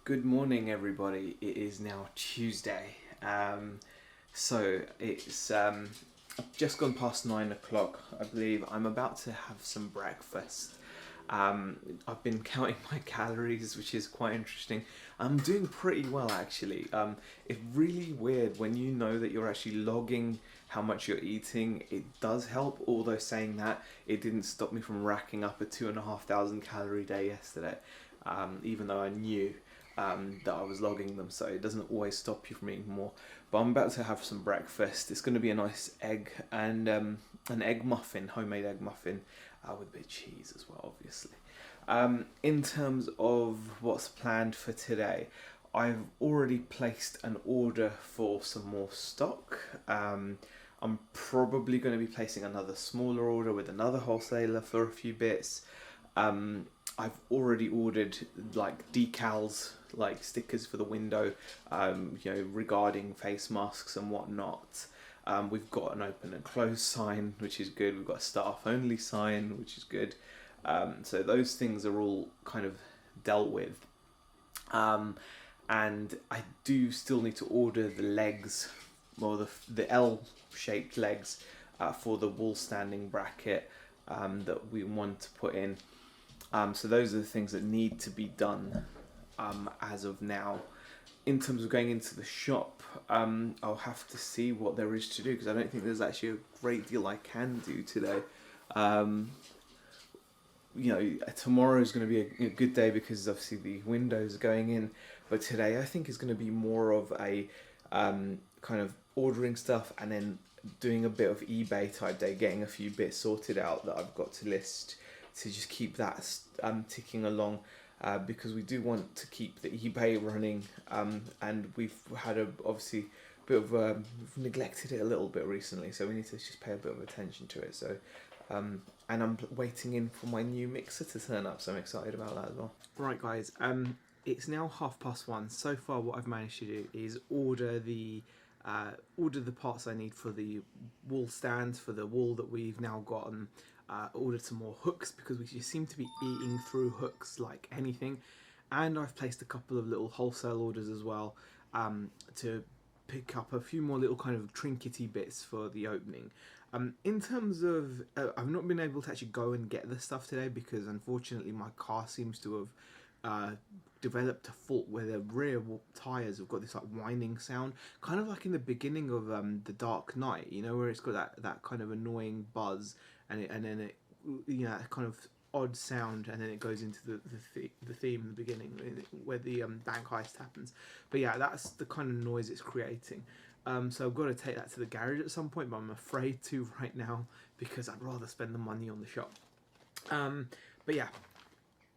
Good morning, everybody. It is now Tuesday. So it's just gone past 9 o'clock, I believe. I'm about to have some breakfast. I've been counting my calories, which is quite interesting. I'm doing pretty well, actually. It's really weird when you know that you're actually logging how much you're eating. It does help, although saying that, it didn't stop me from racking up a 2,500 calorie day yesterday, even though I knew that I was logging them, so it doesn't always stop you from eating more. But I'm about to have some breakfast. It's going to be a nice egg and an egg muffin, homemade egg muffin, with a bit of cheese as well, obviously. In terms of what's planned for today, I've already placed an order for some more stock. I'm probably going to be placing another smaller order with another wholesaler for a few bits. I've already ordered like decals, like stickers for the window, regarding face masks and whatnot. We've got an open and close sign, which is good. We've got a staff only sign, which is good. So those things are all kind of dealt with. And I do still need to order the legs, or the L-shaped legs, for the wall standing bracket that we want to put in. So those are the things that need to be done as of now. In terms of going into the shop, I'll have to see what there is to do, because I don't think there's actually a great deal I can do today. Tomorrow is going to be a good day because obviously the windows are going in, but today I think is going to be more of a kind of ordering stuff and then doing a bit of eBay type day, getting a few bits sorted out that I've got to list, to just keep that ticking along, because we do want to keep the eBay running, and we've had obviously a bit of we've neglected it a little bit recently, so we need to just pay a bit of attention to it. So and I'm waiting in for my new mixer to turn up, so I'm excited about that as well. Right, guys, it's now 1:30. So far what I've managed to do is order the parts I need for the wall stands, for the wall that we've now gotten. Ordered some more hooks because we just seem to be eating through hooks like anything, and I've placed a couple of little wholesale orders as well, to pick up a few more little kind of trinkety bits for the opening. In terms of, I've not been able to actually go and get the stuff today because unfortunately my car seems to have developed a fault where the rear tyres have got this like whining sound, kind of like in the beginning of The Dark Knight, where it's got that kind of annoying buzz, and then it kind of odd sound, and then it goes into the theme in the beginning where the bank heist happens. But yeah, that's the kind of noise it's creating. So I've got to take that to the garage at some point, but I'm afraid to right now because I'd rather spend the money on the shop. But yeah,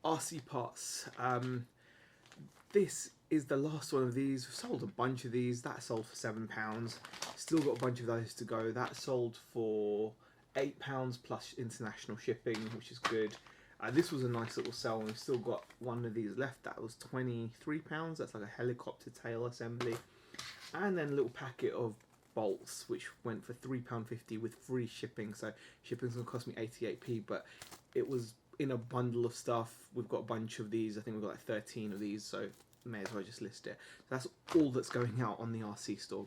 RC parts. This is the last one of these. We've sold a bunch of these. That sold for £7. Still got a bunch of those to go. That sold for £8 plus international shipping, which is good. This was a nice little sell, and we've still got one of these left. That was £23. That's like a helicopter tail assembly. And then a little packet of bolts, which went for £3.50 with free shipping. So shipping's going to cost me 88p, but it was in a bundle of stuff. We've got a bunch of these. I think we've got like 13 of these, so may as well just list it. So that's all that's going out on the RC store.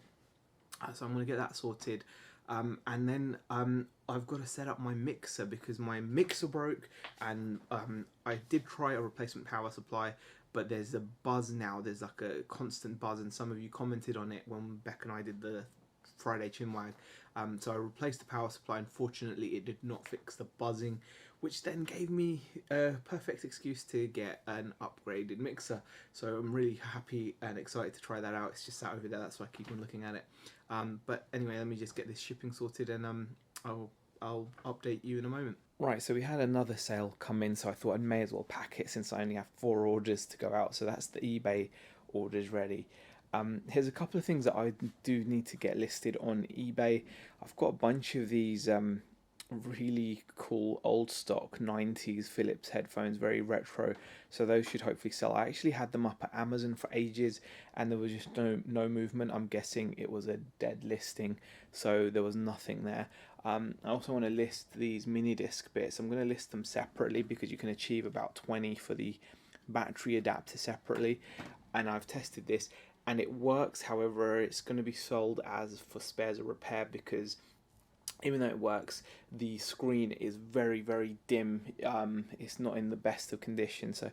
So I'm going to get that sorted. And then I've got to set up my mixer because my mixer broke, and I did try a replacement power supply, but there's a buzz now. There's like a constant buzz, and some of you commented on it when Beck and I did the Friday chinwag. So I replaced the power supply. Unfortunately, it did not fix the buzzing, which then gave me a perfect excuse to get an upgraded mixer. So I'm really happy and excited to try that out. It's just sat over there, that's why I keep on looking at it. But anyway, let me just get this shipping sorted, and I'll update you in a moment. Right, so we had another sale come in, so I thought I may as well pack it since I only have 4 orders to go out. So that's the eBay orders ready. Here's a couple of things that I do need to get listed on eBay. I've got a bunch of these really cool old stock 90s Philips headphones, very retro, so those should hopefully sell. I actually had them up at Amazon for ages and there was just no movement. I'm guessing it was a dead listing, so there was nothing there. I also want to list these mini disc bits. I'm going to list them separately because you can achieve about 20 for the battery adapter separately. and I've tested this and it works. However, it's going to be sold as for spares or repair, because even though it works, the screen is very, very dim. It's not in the best of condition, so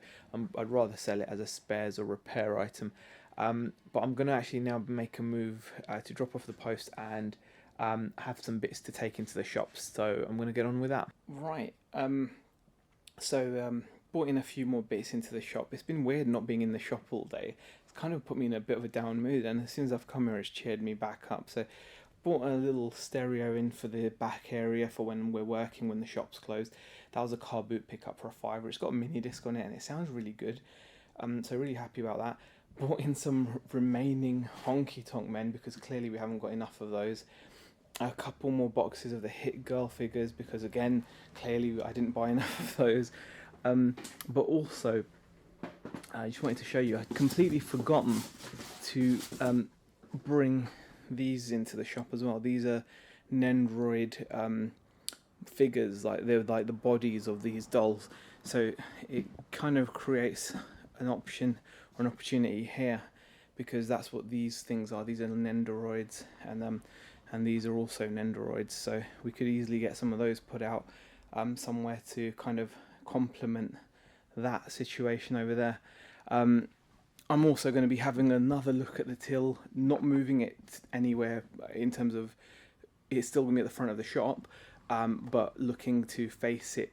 I'd rather sell it as a spares or repair item. But I'm going to actually now make a move to drop off the post and have some bits to take into the shops, so I'm going to get on with that. Right, brought in a few more bits into the shop. It's been weird not being in the shop all day. It's kind of put me in a bit of a down mood, and as soon as I've come here, it's cheered me back up. So bought a little stereo in for the back area for when we're working, when the shop's closed. That was a car boot pickup for a £5. It's got a mini disc on it and it sounds really good. So really happy about that. Bought in some remaining honky tonk men, because clearly we haven't got enough of those. A couple more boxes of the Hit Girl figures, because again, clearly I didn't buy enough of those. But also, I just wanted to show you, I'd completely forgotten to bring these into the shop as well. These are Nendroid figures, they're like the bodies of these dolls. So it kind of creates an option or an opportunity here, because that's what these things are. These are Nendoroids, and these are also Nendoroids. So we could easily get some of those put out somewhere to kind of complement that situation over there. I'm also going to be having another look at the till, not moving it anywhere in terms of it's still going to be at the front of the shop, but looking to face it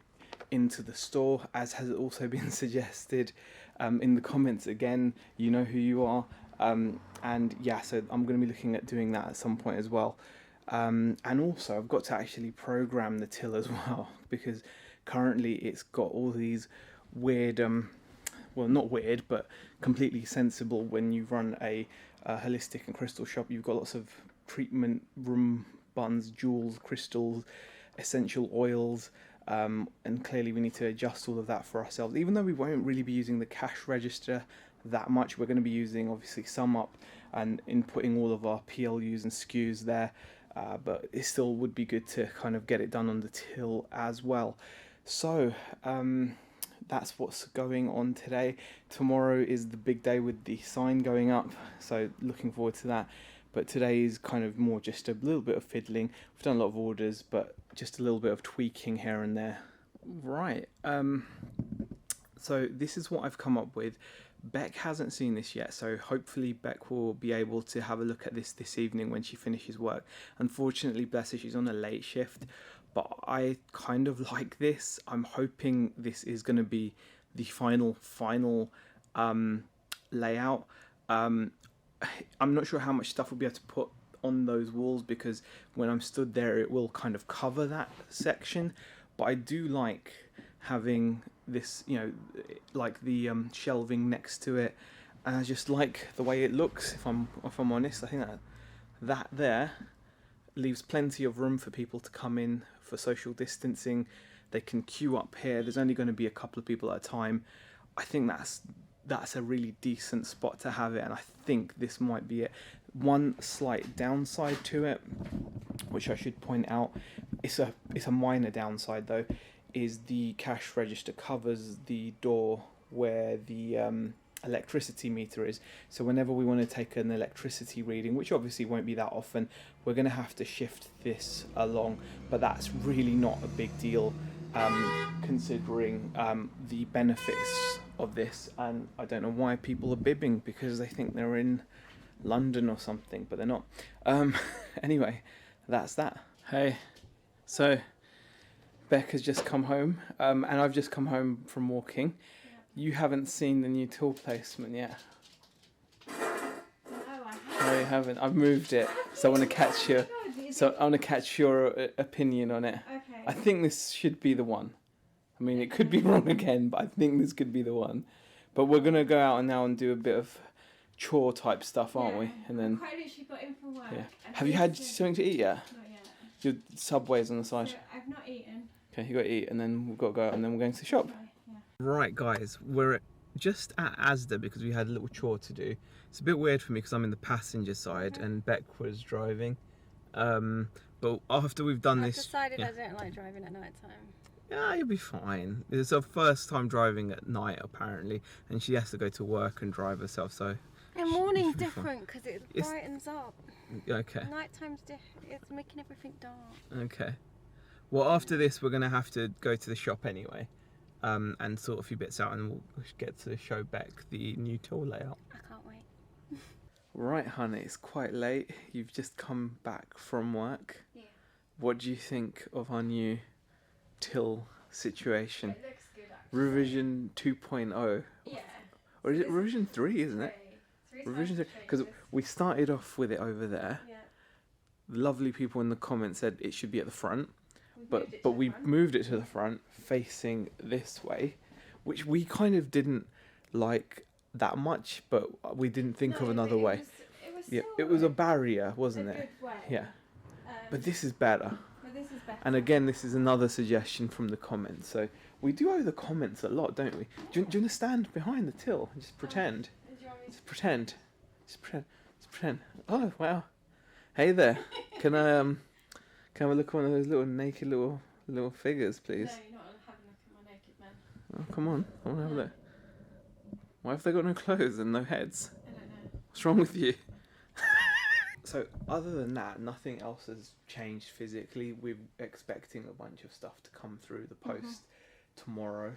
into the store, as has also been suggested in the comments. Again, you know who you are. And yeah, so I'm going to be looking at doing that at some point as well. And also I've got to actually program the till as well, because currently it's got all these weird, well, not weird, but completely sensible. When you run a holistic and crystal shop, you've got lots of treatment room buns, jewels, crystals, essential oils, and clearly we need to adjust all of that for ourselves. Even though we won't really be using the cash register that much, we're going to be using obviously sum up and inputting all of our PLUs and SKUs there, but it still would be good to kind of get it done on the till as well. So that's what's going on today. Tomorrow is the big day with the sign going up, so looking forward to that. But today is kind of more just a little bit of fiddling. We've done a lot of orders, but just a little bit of tweaking here and there. Right, so this is what I've come up with. Beck hasn't seen this yet, so hopefully Beck will be able to have a look at this evening when she finishes work. Unfortunately, bless her, she's on a late shift, but I kind of like this. I'm hoping this is going to be the final layout. I'm not sure how much stuff we'll be able to put on those walls, because when I'm stood there it will kind of cover that section, but I do like having this, you know, like the shelving next to it, and I just like the way it looks. If I'm honest, I think that there leaves plenty of room for people to come in for social distancing. They can queue up here. There's only going to be a couple of people at a time. I think that's a really decent spot to have it, and I think this might be it. One slight downside to it, which I should point out, it's a minor downside though, is the cash register covers the door where the electricity meter is. So whenever we want to take an electricity reading, which obviously won't be that often, we're going to have to shift this along, but that's really not a big deal considering the benefits of this. And I don't know why people are bibbing, because they think they're in London or something, but they're not. Anyway, that's that. Hey, so Beck has just come home, and I've just come home from walking. Yeah. You haven't seen the new tool placement yet. No, I haven't. No, you haven't. I've moved it, so I want to catch your. So I want to catch your opinion on it. Okay. I think this should be the one. I mean, it could be wrong again, but I think this could be the one. But we're gonna go out now and do a bit of chore type stuff, aren't we? And then. I literally got in from work. Yeah. Have you had something to eat yet? Not yet. Your Subway's on the side. So I've not eaten. Okay, you got to eat, and then we've got to go out, and then we're going to the shop. Okay, yeah. Right, guys, we're just at Asda because we had a little chore to do. It's a bit weird for me because I'm in the passenger side and Beck was driving. But after we've done I've this, decided I don't like driving at night time. Yeah, you'll be fine. It's her first time driving at night apparently, and she has to go to work and drive herself. So And morning's different because it It's- brightens up. okay, Nighttime's it's making everything dark. okay. Well, after this, we're gonna have to go to the shop anyway, and sort a few bits out, and we'll get to show Beck the new till layout. I can't wait. Right, honey, it's quite late. You've just come back from work. Yeah. What do you think of our new till situation? It looks good actually. Revision 2.0. Yeah. Or is it revision 3, isn't it? Three Revision 3. times Because changes. we started off with it over there. Yeah. Lovely people in the comments said it should be at the front. We've But moved it to but the we front. moved it to the front, facing this way, which we kind of didn't like that much, but we didn't think No, of but another way. It was Yeah, still it was a barrier, a wasn't it? good way. Yeah. Um, But this is better. but this is better. And again, this is another suggestion from the comments. So we do owe the comments a lot, don't we? Do you want to stand behind the till and just pretend? Do you want me to- Just pretend. Just pretend. Just pretend. Oh wow. Hey there. Can I have a look at one of those little naked little figures, please? No, you're not having a look at my naked man. Oh, come on. I want to have a look. Why have they got no clothes and no heads? I don't know. What's wrong with you? So other than that, nothing else has changed physically. We're expecting a bunch of stuff to come through the post tomorrow.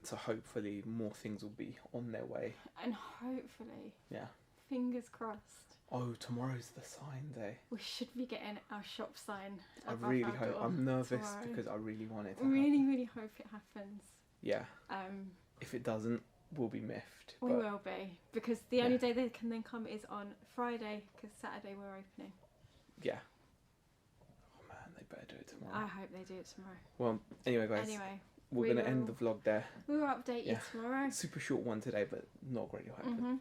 So hopefully more things will be on their way. And hopefully, Yeah. fingers crossed, Oh, tomorrow's the sign day. we should be getting our shop sign. I above really our hope. door I'm nervous tomorrow. because I really want it to Really, happen. really hope it happens. Yeah. If it doesn't, we'll be miffed. We but will be, because the only day they can then come is on Friday, because Saturday we're opening. Yeah. Oh man, they better do it tomorrow. I hope they do it tomorrow. Well, anyway, guys, Anyway, we're we going to end will- the vlog there. we will update you Yeah. tomorrow. Super short one today, but not greatly hyped. Mhm.